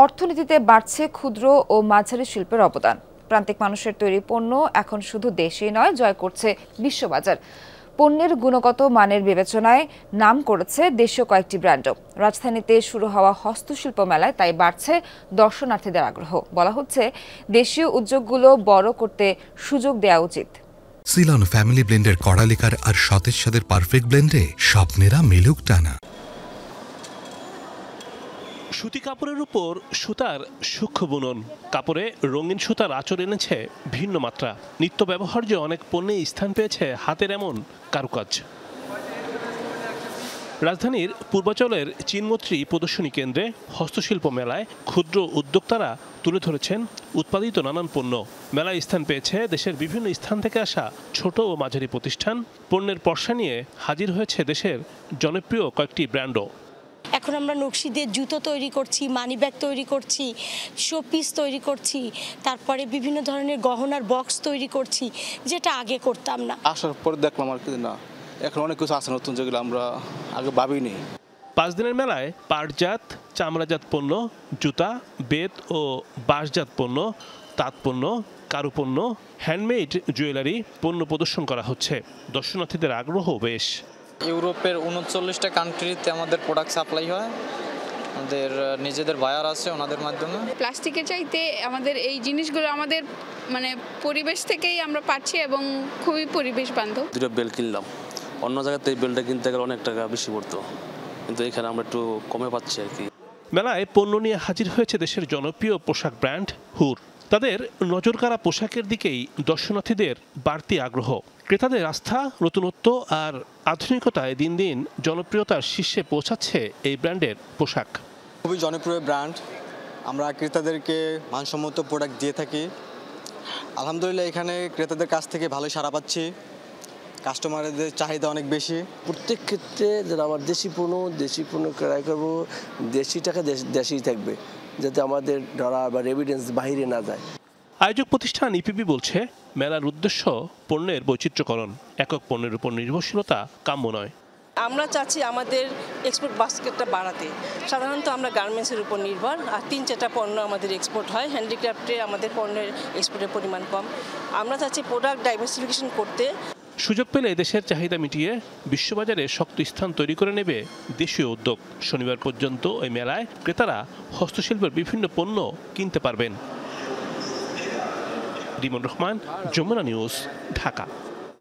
অর্থনীতিতে বাড়ছে ক্ষুদ্র ও মাঝারি শিল্পের অবদান। প্রান্তিক মানুষের তৈরি পণ্য এখন শুধু দেশেই নয়, জয় করছে বিশ্ববাজার। পণ্যের গুণগত মানের বিবেচনায় নাম করেছে দেশীয় কয়েকটি ব্র্যান্ডও। রাজধানীতে শুরু হওয়া হস্তশিল্প মেলায় তাই বাড়ছে দর্শনার্থীদের আগ্রহ। বলা হচ্ছে, দেশীয় উদ্যোগগুলো বড় করতে সুযোগ দেওয়া উচিত। সিলন ফ্যামিলি ব্লেন্ডের কড়ালিকার আর সতেজ স্বাদের পারফেক্ট ব্লেন্ডে স্বপ্নেরা মিলুক টানা। সুতি কাপড়ের উপর সুতার সূক্ষ্ম বুনন, কাপড়ে রঙিন সুতার আঁচড় এনেছে ভিন্ন মাত্রা। নিত্য ব্যবহার্য অনেক পণ্যে স্থান পেয়েছে হাতের এমন কারুকাজ। রাজধানীর পূর্বাচলের চীনমৈত্রী প্রদর্শনী কেন্দ্রে হস্তশিল্প মেলায় ক্ষুদ্র উদ্যোক্তারা তুলে ধরেছেন উৎপাদিত নানান পণ্য। মেলায় স্থান পেয়েছে দেশের বিভিন্ন স্থান থেকে আসা ছোট ও মাঝারি প্রতিষ্ঠান। পণ্যের পসরা নিয়ে হাজির হয়েছে দেশের জনপ্রিয় কয়েকটি ব্র্যান্ডও। এখন আমরা নকশি দিয়ে জুতো তৈরি করছি, মানি ব্যাগ তৈরি করছি, শোপিস তৈরি করছি, তারপরে বিভিন্ন ধরনের গহনার বক্স তৈরি করছি, যেটা আগে করতাম না। আসার পরে দেখলাম আর কি না, এখন অনেক কিছু আছে নতুন, যেগুলো আমরা আগে ভাবিনি। 5 দিনের মেলায় পাটজাত, চামড়াজাত পণ্য, জুতা, বেত ও বাঁশজাত পণ্য, তাঁত পণ্য, কারুপণ্য, হ্যান্ডমেড জুয়েলারি পণ্য প্রদর্শন করা হচ্ছে। দর্শনার্থীদের আগ্রহ বেশ। ইউরোপের 39টা কান্ট্রিতে আমাদের প্রোডাক্ট সাপ্লাই হয়। আমাদের নিজেদের বায়ার আছে, ওনাদের মাধ্যমে। প্লাস্টিকের চাইতে আমাদের এই জিনিসগুলো আমাদের পরিবেশ থেকেই আমরা পাচ্ছি এবং খুবই পরিবেশ বান্ধব। দুটো বেল কিনলাম, অন্য জায়গাতে এই বেলটা কিনতে গেলে অনেক টাকা বেশি পড়তো, কিন্তু এখানে আমরা একটু কমে পাচ্ছি আর কি। মেলায় পণ্য নিয়ে হাজির হয়েছে দেশের জনপ্রিয় পোশাক ব্র্যান্ড হুর। তাদের নজরকাড়া পোশাকের দিকেই দর্শনার্থীদের বাড়তি আগ্রহ। ক্রেতাদের আস্থা, নতুনত্ব আর আধুনিকতায় দিন দিন জনপ্রিয়তার শীর্ষে পৌঁছাচ্ছে এই ব্র্যান্ডের পোশাক। খুবই জনপ্রিয় ব্র্যান্ড। আমরা ক্রেতাদেরকে মানসম্মত প্রোডাক্ট দিয়ে থাকি। আলহামদুলিল্লাহ, এখানে ক্রেতাদের কাছ থেকে ভালোই সাড়া পাচ্ছি। কাস্টমারদের চাহিদা অনেক বেশি। প্রত্যেক ক্ষেত্রে যারা আমার দেশি পণ্য ক্রয় করবো, দেশি টাকা দেশেই থাকবে, যাতে আমাদের ধরা বা রেভিডেন্স বাইরে না যায়। আয়োজক প্রতিষ্ঠান ইপিবি বলছে, মেলার উদ্দেশ্য পণ্যের বৈচিত্র্যকরণ। একক পণ্যের উপর নির্ভরশীলতা কাম্য নয়। আমরা চাচ্ছি আমাদের এক্সপোর্ট বাস্কেটটা বাড়াতে। সাধারণত আমরা গার্মেন্টসের উপর নির্ভর, আর 3-4টা পণ্য আমাদের এক্সপোর্ট হয়। হ্যান্ডিক্রাফটে আমাদের পণ্যের এক্সপোর্টের পরিমাণ কম। আমরা চাচ্ছি প্রোডাক্ট ডাইভার্সিফিকেশন করতে। সুযোগ পেলে দেশের চাহিদা মিটিয়ে বিশ্ববাজারে শক্ত স্থান তৈরি করে নেবে দেশীয় উদ্যোগ। শনিবার পর্যন্ত ওই মেলায় ক্রেতারা হস্তশিল্পের বিভিন্ন পণ্য কিনতে পারবেন। রিমন রহমান, যমুনা নিউজ, ঢাকা।